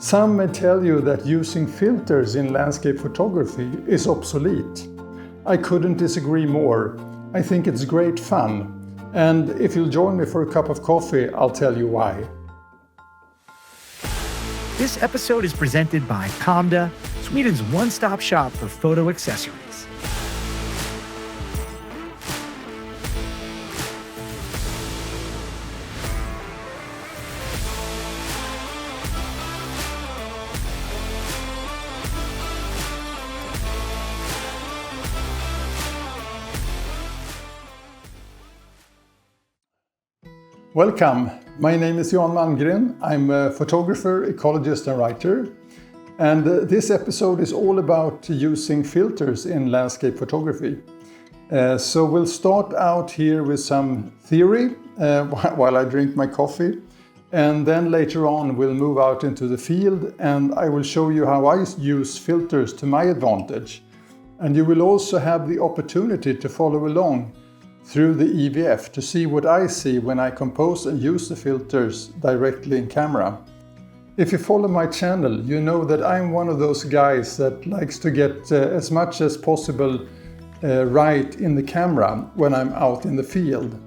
Some may tell you that using filters in landscape photography is obsolete. I couldn't disagree more. I think it's great fun. And if you'll join me for a cup of coffee, I'll tell you why. This episode is presented by Haida, Sweden's one-stop shop for photo accessories. Welcome, my name is Malmgren. I'm a photographer, ecologist and writer. And this episode is all about using filters in landscape photography. So we'll start out here with some theory while I drink my coffee. And then later on we'll move out into the field and I will show you how I use filters to my advantage. And you will also have the opportunity to follow along through the EVF to see what I see when I compose and use the filters directly in camera. If you follow my channel, you know that I'm one of those guys that likes to get as much as possible right in the camera when I'm out in the field.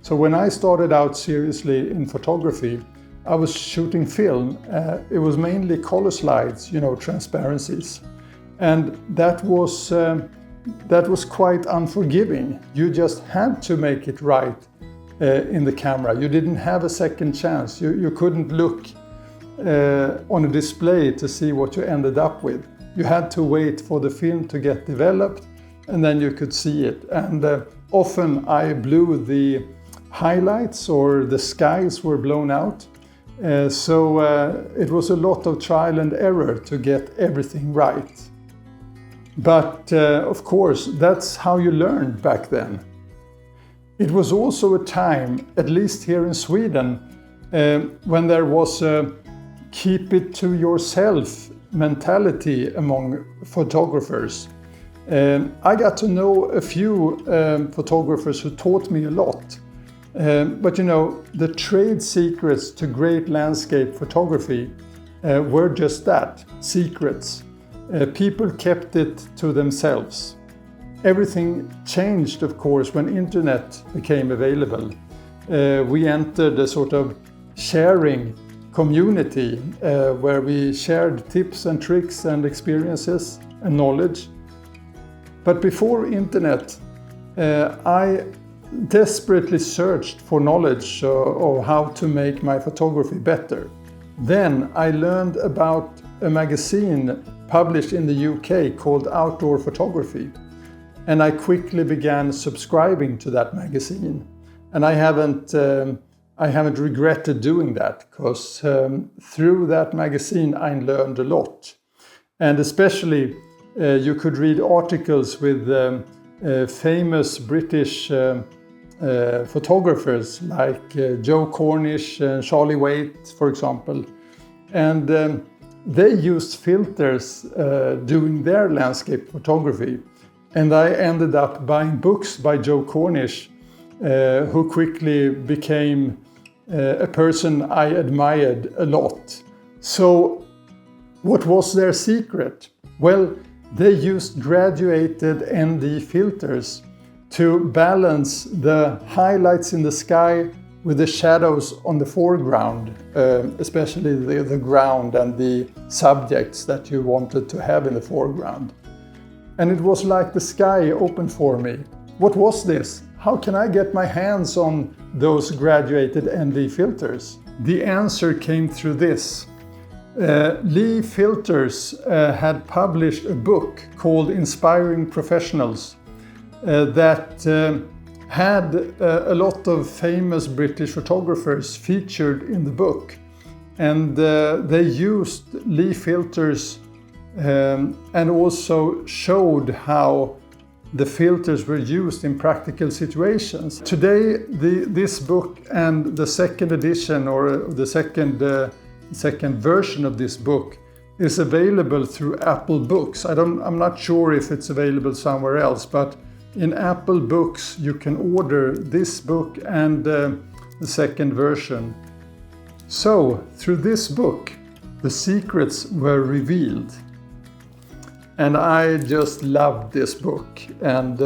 So when I started out seriously in photography, I was shooting film. It was mainly color slides, transparencies. And that was quite unforgiving. You just had to make it right in the camera. You didn't have a second chance. You couldn't look on a display to see what you ended up with. You had to wait for the film to get developed and then you could see it. And often I blew the highlights or the skies were blown out. So it was a lot of trial and error to get everything right. But of course, that's how you learned back then. It was also a time, at least here in Sweden, when there was a keep it to yourself mentality among photographers. I got to know a few photographers who taught me a lot. But the trade secrets to great landscape photography were just that, secrets. People kept it to themselves. Everything changed, of course, when internet became available. We entered a sort of sharing community where we shared tips and tricks and experiences and knowledge. But before internet, I desperately searched for knowledge of how to make my photography better. Then I learned about a magazine published in the UK called Outdoor Photography. And I quickly began subscribing to that magazine. And I haven't regretted doing that because through that magazine I learned a lot. And especially you could read articles with famous British photographers like Joe Cornish and Charlie Waite, for example. And they used filters doing their landscape photography. And I ended up buying books by Joe Cornish, who quickly became a person I admired a lot. So what was their secret? Well, they used graduated ND filters to balance the highlights in the sky with the shadows on the foreground, especially the ground and the subjects that you wanted to have in the foreground. And it was like the sky opened for me. What was this? How can I get my hands on those graduated ND filters? The answer came through this. Lee Filters had published a book called Inspiring Professionals that had a lot of famous British photographers featured in the book. And they used Lee filters and also showed how the filters were used in practical situations. Today, this book and the second edition or the second version of this book is available through Apple Books. I'm not sure if it's available somewhere else, but in Apple Books you can order this book and the second version. So through this book the secrets were revealed. And I just loved this book, and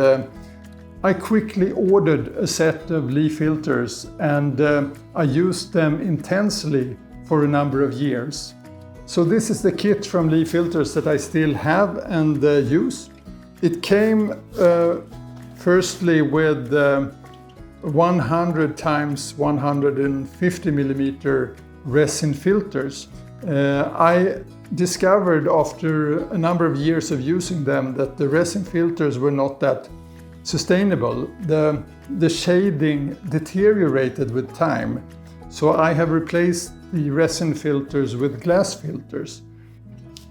I quickly ordered a set of Lee filters, and I used them intensely for a number of years. So this is the kit from Lee Filters that I still have and use. It came firstly with 100 times 150 millimeter resin filters. I discovered after a number of years of using them that the resin filters were not that sustainable. The shading deteriorated with time. So I have replaced the resin filters with glass filters.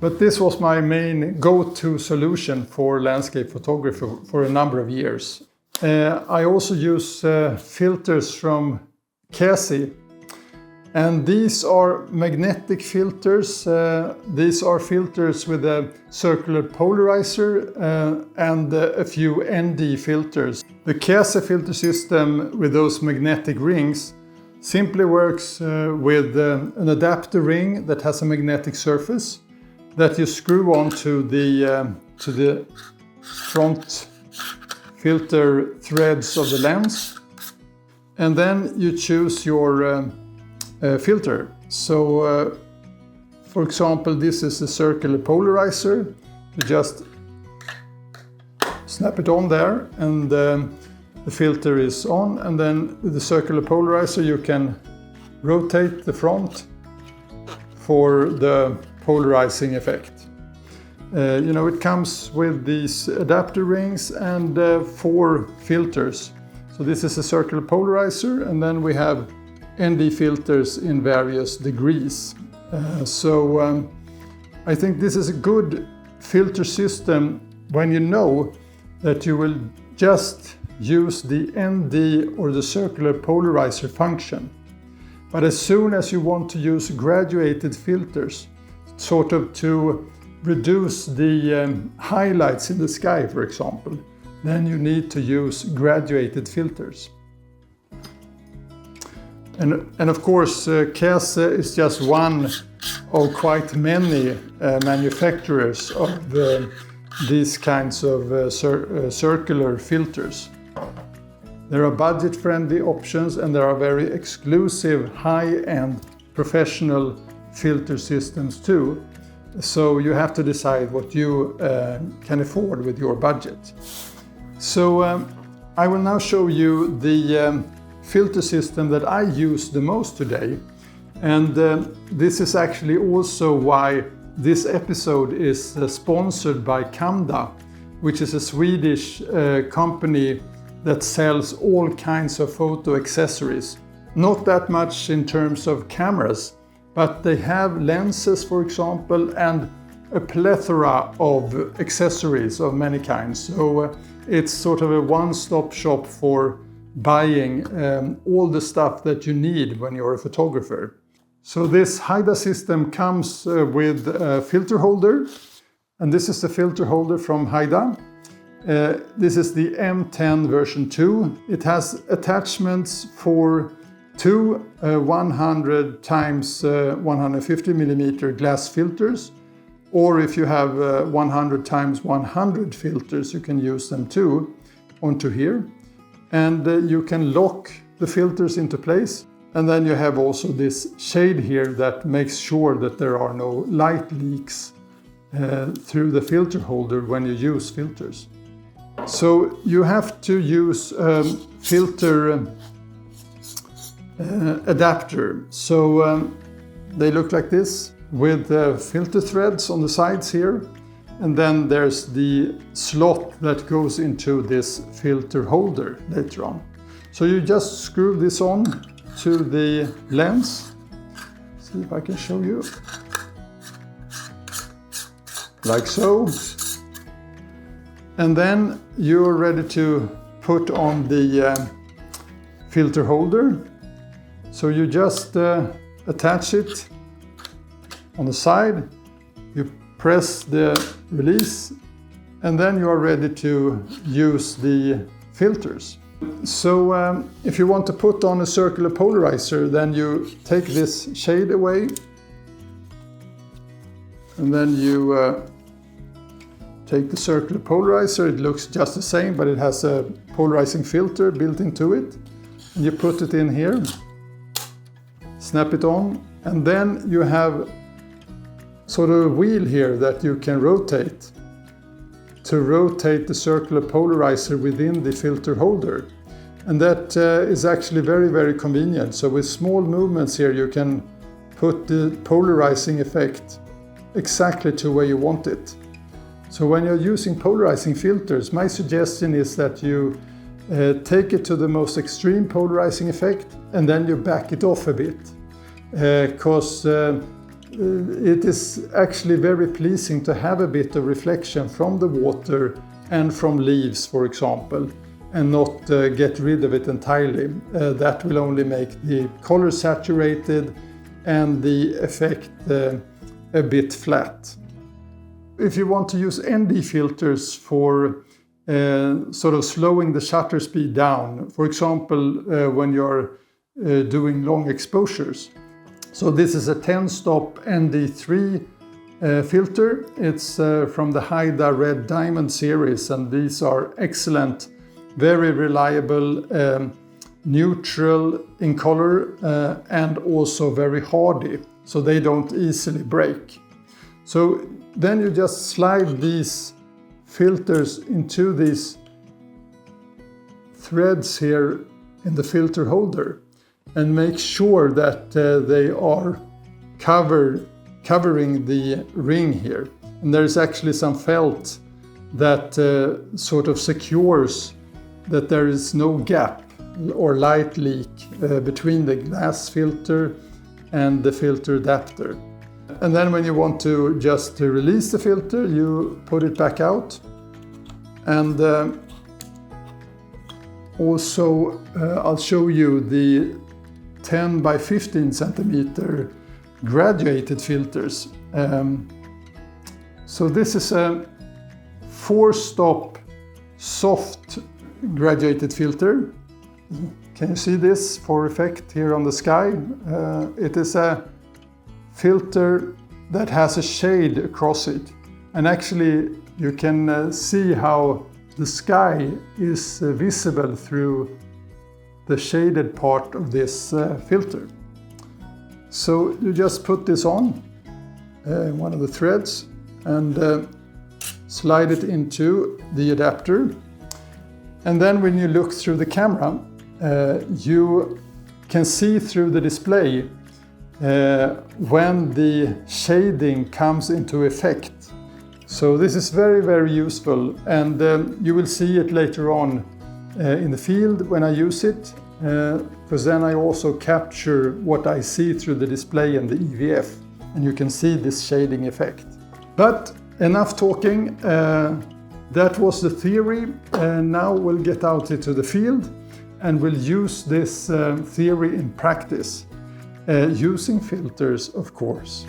But this was my main go-to solution for landscape photography for a number of years. I also use filters from Käsi, and these are magnetic filters. These are filters with a circular polarizer and a few ND filters. The Käsi filter system with those magnetic rings simply works with an adapter ring that has a magnetic surface that you screw onto the front filter threads of the lens, and then you choose your filter. So for example, this is a circular polarizer. You just snap it on there, and the filter is on, and then with the circular polarizer you can rotate the front for the polarizing effect. It comes with these adapter rings and 4 filters. So this is a circular polarizer, and then we have ND filters in various degrees. I think this is a good filter system when you know that you will just use the ND or the circular polarizer function. But as soon as you want to use graduated filters, sort of to reduce the highlights in the sky, for example, then you need to use graduated filters. And of course, Käsi is just one of quite many manufacturers of these kinds of circular filters. There are budget-friendly options, and there are very exclusive, high-end professional filter systems too. So you have to decide what you can afford with your budget. So I will now show you the filter system that I use the most today. And this is actually also why this episode is sponsored by Kamda, which is a Swedish company that sells all kinds of photo accessories. Not that much in terms of cameras, but they have lenses, for example, and a plethora of accessories of many kinds. So it's sort of a one-stop shop for buying all the stuff that you need when you're a photographer. So this Haida system comes with a filter holder, and this is the filter holder from Haida. This is the M10 version 2. It has attachments for 2 100 times 150 millimeter glass filters, or if you have 100 times 100 filters, you can use them too onto here. And you can lock the filters into place. And then you have also this shade here that makes sure that there are no light leaks through the filter holder when you use filters. So you have to use filter adapter. So they look like this with filter threads on the sides here. And then there's the slot that goes into this filter holder later on. So you just screw this on to the lens. See if I can show you. Like so. And then you're ready to put on the filter holder. So you just attach it on the side. You press the release, and then you are ready to use the filters. So if you want to put on a circular polarizer, then you take this shade away, And then you take the circular polarizer. It looks just the same, but it has a polarizing filter built into it. And you put it in here, snap it on, and then you have sort of a wheel here that you can rotate to rotate the circular polarizer within the filter holder. And that is actually very, very convenient. So with small movements here, you can put the polarizing effect exactly to where you want it. So when you're using polarizing filters, my suggestion is that you take it to the most extreme polarizing effect and then you back it off a bit. Because it is actually very pleasing to have a bit of reflection from the water and from leaves, for example, and not get rid of it entirely. That will only make the color saturated and the effect a bit flat. If you want to use ND filters for sort of slowing the shutter speed down, for example, when you're doing long exposures. So this is a 10-stop ND3 filter. It's from the Haida Red Diamond series, and these are excellent, very reliable, neutral in color, and also very hardy, so they don't easily break. So then you just slide these filters into these threads here in the filter holder and make sure that they are covering the ring here. And there's actually some felt that sort of secures that there is no gap or light leak between the glass filter and the filter adapter. And then when you want to just release the filter, you put it back out. And also I'll show you the 10 by 15 centimeter graduated filters. So this is a 4-stop soft graduated filter. Can you see this for effect here on the sky? It is a filter that has a shade across it. And actually you can see how the sky is visible through the shaded part of this filter. So you just put this on one of the threads and slide it into the adapter. And then when you look through the camera, you can see through the display when the shading comes into effect. So this is very, very useful, and you will see it later on in the field when I use it, because then I also capture what I see through the display and the EVF, and you can see this shading effect. But enough talking, that was the theory, and now we'll get out into the field and we'll use this theory in practice, using filters, of course.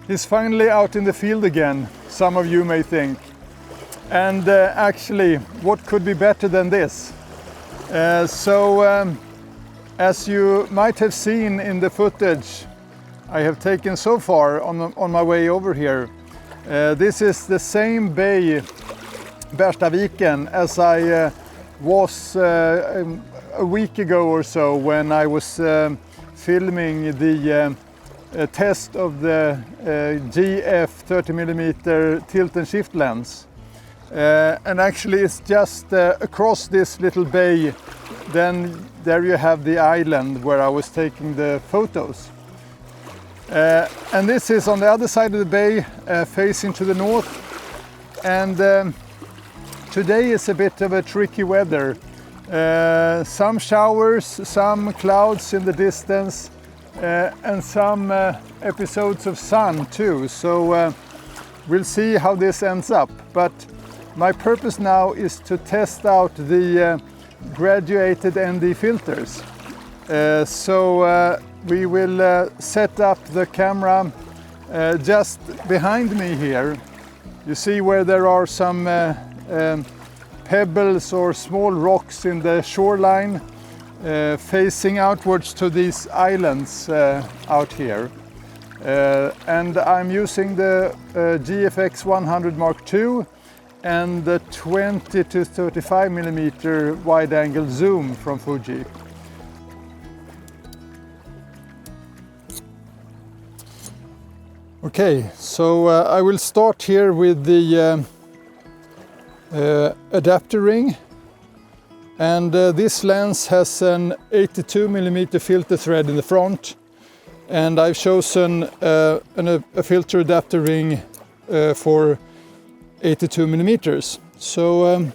He's finally out in the field again, some of you may think. And actually, what could be better than this? As you might have seen in the footage I have taken so far on my way over here, this is the same bay, Berstaviken, as I was a week ago or so when I was filming the test of the GF 30mm tilt and shift lens. And actually it's just across this little bay, then there you have the island where I was taking the photos. And this is on the other side of the bay, facing to the north. And today is a bit of a tricky weather. Some showers, some clouds in the distance, and some episodes of sun too. So we'll see how this ends up. But my purpose now is to test out the graduated ND filters. So we will set up the camera just behind me here. You see where there are some pebbles or small rocks in the shoreline facing outwards to these islands out here. And I'm using the GFX 100 Mark II and the 20 to 35mm wide angle zoom from Fuji. Okay, so I will start here with the adapter ring, and this lens has an 82mm filter thread in the front, and I've chosen a filter adapter ring for 82mm. So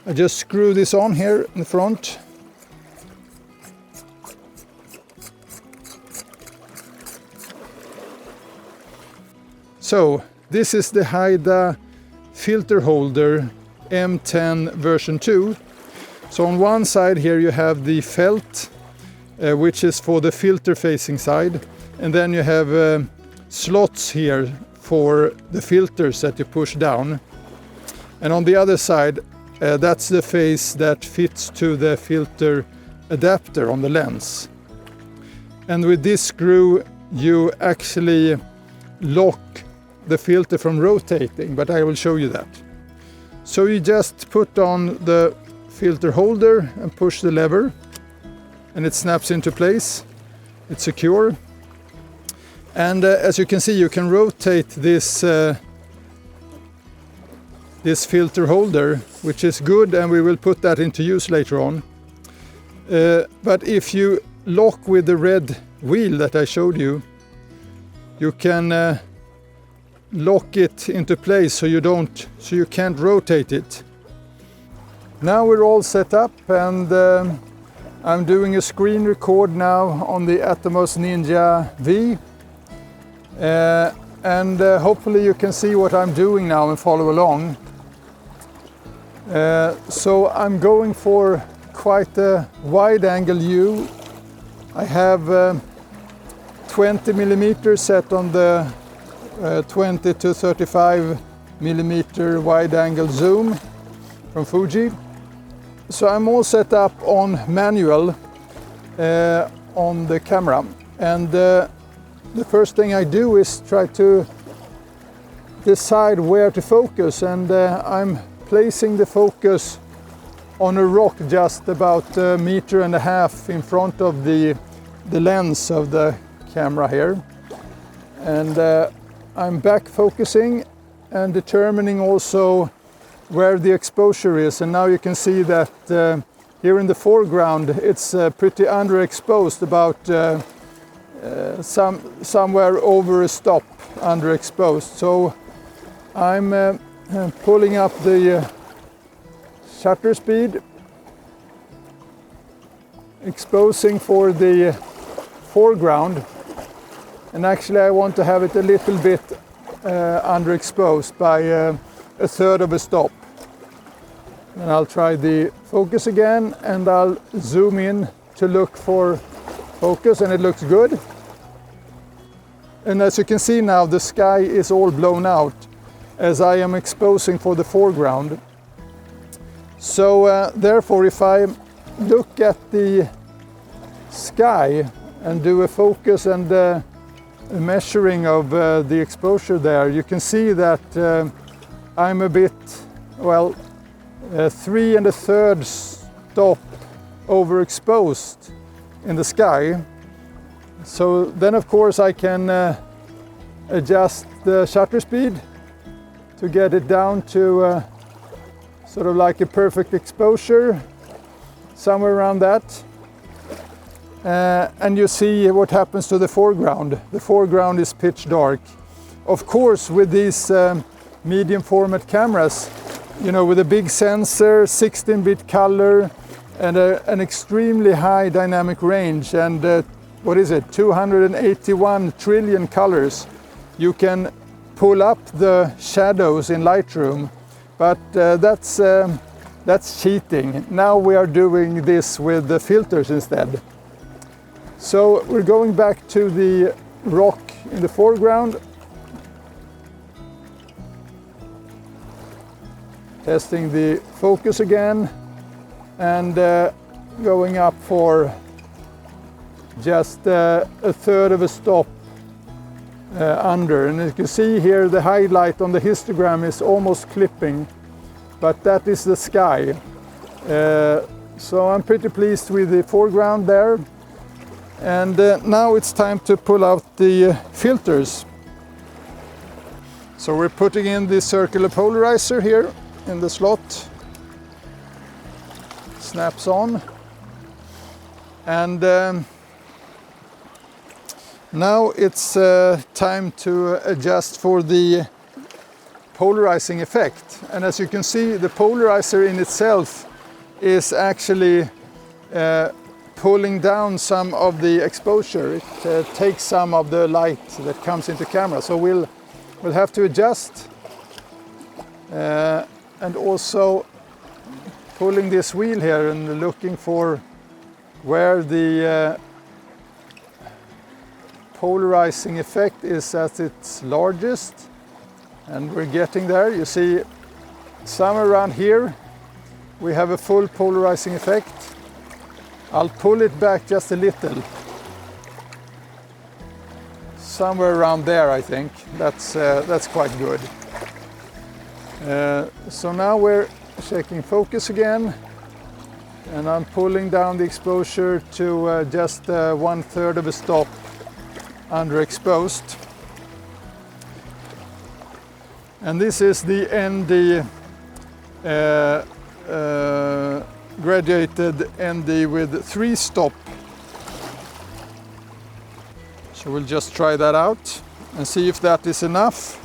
I just screw this on here in the front. So this is the Haida filter holder M10 version 2. So on one side here you have the felt, which is for the filter facing side, and then you have slots here for the filters that you push down. And on the other side, that's the face that fits to the filter adapter on the lens. And with this screw you actually lock the filter from rotating, but I will show you that. So you just put on the filter holder and push the lever, and it snaps into place. It's secure. And as you can see, you can rotate this this filter holder, which is good, and we will put that into use later on. But if you lock with the red wheel that I showed you, you can lock it into place so you can't rotate it. Now we're all set up, and I'm doing a screen record now on the Atomos Ninja V. And hopefully you can see what I'm doing now and follow along. So I'm going for quite a wide angle view. I have 20mm set on the 20 to 35mm wide angle zoom from Fuji. So I'm all set up on manual on the camera, and the first thing I do is try to decide where to focus, and I'm placing the focus on a rock just about 1.5 meters in front of the lens of the camera here. And I'm back focusing and determining also where the exposure is. And now you can see that here in the foreground it's pretty underexposed, about somewhere over a stop underexposed. So I'm pulling up the shutter speed, exposing for the foreground, and actually I want to have it a little bit underexposed by 1/3 of a stop. And I'll try the focus again, and I'll zoom in to look for focus, and it looks good. And as you can see now, the sky is all blown out as I am exposing for the foreground. So therefore, if I look at the sky and do a focus and a measuring of the exposure there, you can see that I'm a bit, well, 3 1/3 stop overexposed in the sky. So then of course I can adjust the shutter speed to get it down to sort of like a perfect exposure, somewhere around that. And you see what happens to the foreground. The foreground is pitch dark. Of course, with these medium format cameras, you know, with a big sensor, 16-bit color, and an extremely high dynamic range, and what is it, 281 trillion colors, you can pull up the shadows in Lightroom, but that's cheating. Now we are doing this with the filters instead. So we're going back to the rock in the foreground. Testing the focus again, and going up for just a third of a stop under. And as you can see here, the highlight on the histogram is almost clipping, but that is the sky. So I'm pretty pleased with the foreground there. And now it's time to pull out the filters. So we're putting in the circular polarizer here in the slot. Snaps on. And now it's time to adjust for the polarizing effect. And as you can see, the polarizer in itself is actually pulling down some of the exposure. It takes some of the light that comes into camera. So we'll have to adjust, and also pulling this wheel here and looking for where the polarizing effect is at its largest, and we're getting there. You see, somewhere around here we have a full polarizing effect. I'll pull it back just a little. Somewhere around there, I think. That's quite good. So now we're checking focus again, and I'm pulling down the exposure to just 1/3 of a stop underexposed. And this is the ND graduated ND with 3 stop. So we'll just try that out and see if that is enough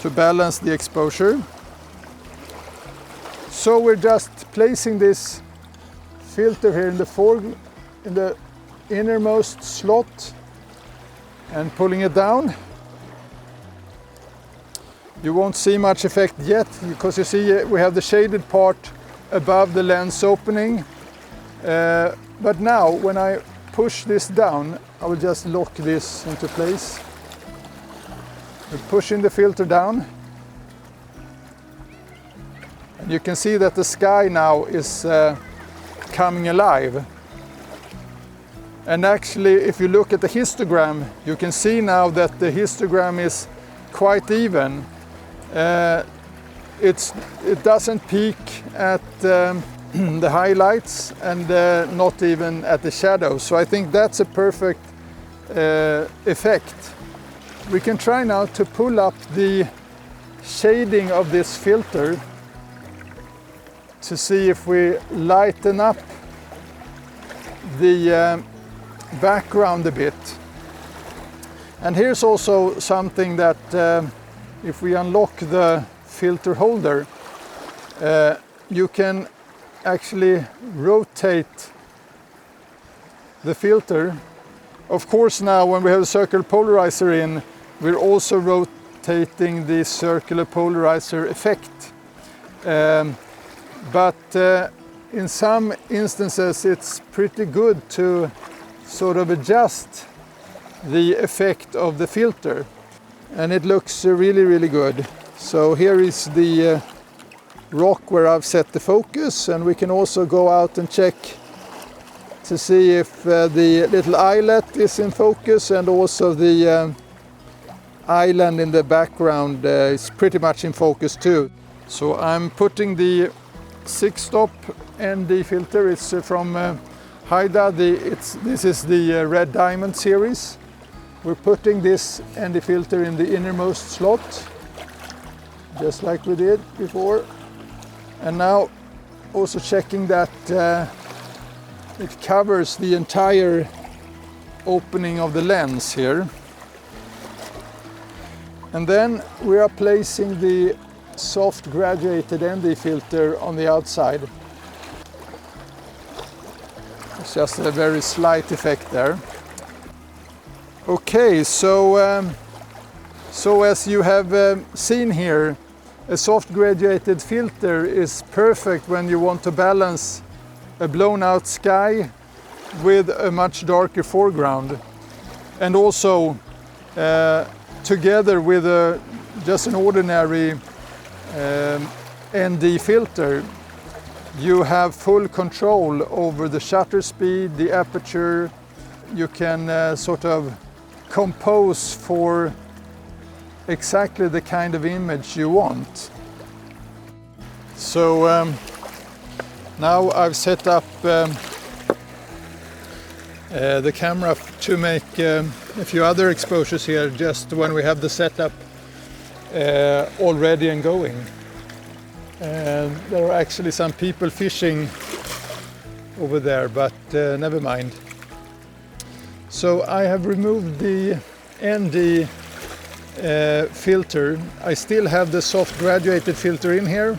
to balance the exposure. So we're just placing this filter here in the innermost slot and pulling it down. You won't see much effect yet, because you see we have the shaded part above the lens opening. But now when I push this down, I will just lock this into place. We're pushing the filter down. And you can see that the sky now is coming alive. And actually, if you look at the histogram, you can see now that the histogram is quite even. It doesn't peak at the highlights, and not even at the shadows. So I think that's a perfect effect. We can try now to pull up the shading of this filter to see if we lighten up the background a bit. And here's also something that if we unlock the filter holder, you can actually rotate the filter. Of course, now when we have a circular polarizer in, we're also rotating the circular polarizer effect. But in some instances it's pretty good to sort of adjust the effect of the filter, and it looks really, really good. So here is the rock where I've set the focus, and we can also go out and check to see if the little eyelet is in focus, and also the island in the background is pretty much in focus too. So I'm putting the 6-stop ND filter. It's from Haida, this is the Red Diamond series. We're putting this ND filter in the innermost slot, just like we did before. And now also checking that it covers the entire opening of the lens here. And then we are placing the soft graduated ND filter on the outside. It's just a very slight effect there. Okay, so as you have seen here, a soft graduated filter is perfect when you want to balance a blown out sky with a much darker foreground, and also together with just an ordinary ND filter, you have full control over the shutter speed, the aperture. You can sort of compose for exactly the kind of image you want. So now I've set up the camera to make a few other exposures here, just when we have the setup already and going. And there are actually some people fishing over there, but never mind. So I have removed the ND filter. I still have the soft graduated filter in here,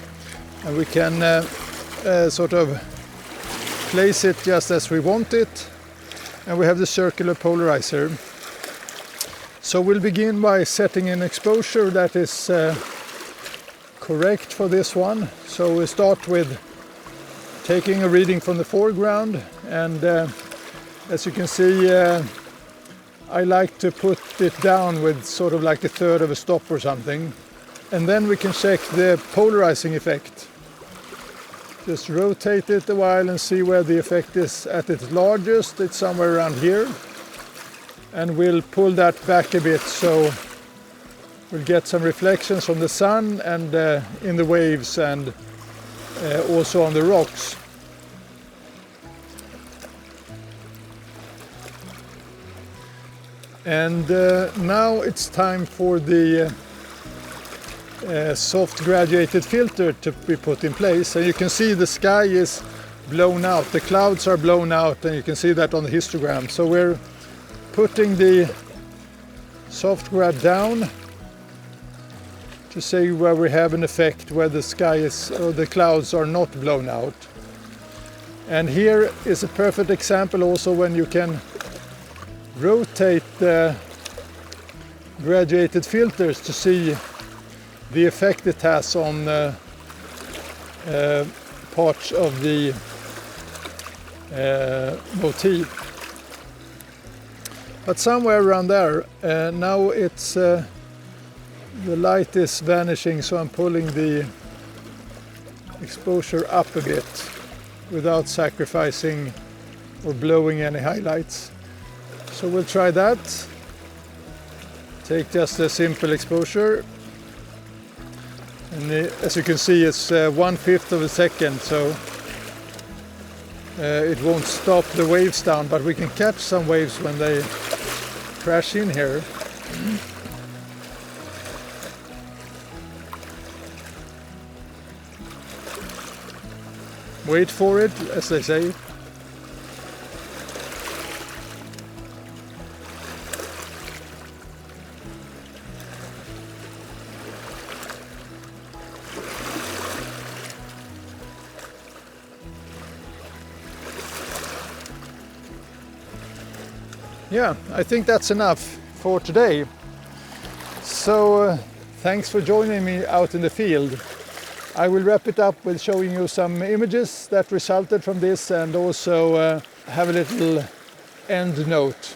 and we can sort of place it just as we want it. And we have the circular polarizer. So we'll begin by setting an exposure that is correct for this one. So we start with taking a reading from the foreground, and as you can see, I like to put it down with sort of like a third of a stop or something. And then we can check the polarizing effect. Just rotate it a while and see where the effect is at its largest. It's somewhere around here. And we'll pull that back a bit, so we'll get some reflections from the sun and in the waves, and also on the rocks. And now it's time for the soft graduated filter to be put in place. And you can see the sky is blown out, the clouds are blown out, and you can see that on the histogram. So we're putting the soft grad down to see where we have an effect where the sky is, or the clouds are not blown out. And here is a perfect example also when you can rotate the graduated filters to see the effect it has on parts of the motif. But somewhere around there, now it's the light is vanishing, so I'm pulling the exposure up a bit without sacrificing or blowing any highlights. So we'll try that. Take just a simple exposure. And as you can see, it's 1/5 of a second, so it won't stop the waves down, but we can catch some waves when they crash in here. Wait for it, as they say. Yeah, I think that's enough for today. So thanks for joining me out in the field. I will wrap it up with showing you some images that resulted from this, and also have a little end note.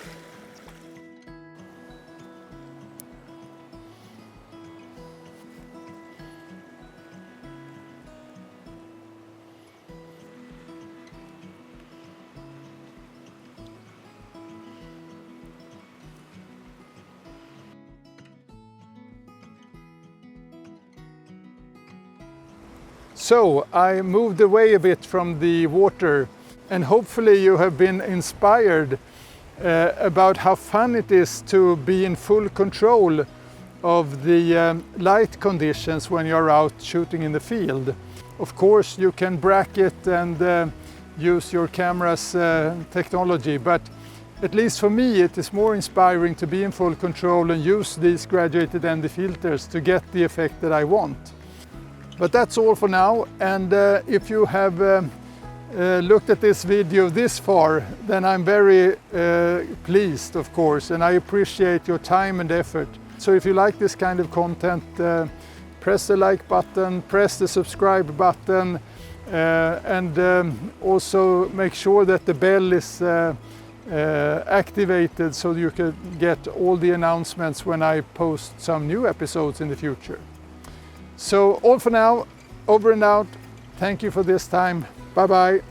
So I moved away a bit from the water, and hopefully you have been inspired about how fun it is to be in full control of the light conditions when you're out shooting in the field. Of course, you can bracket and use your camera's technology, but at least for me it is more inspiring to be in full control and use these graduated ND filters to get the effect that I want. But that's all for now, and if you have looked at this video this far, then I'm very pleased, of course, and I appreciate your time and effort. So if you like this kind of content, press the like button, press the subscribe button, and also make sure that the bell is activated so you can get all the announcements when I post some new episodes in the future. So all for now, over and out. Thank you for this time. Bye bye.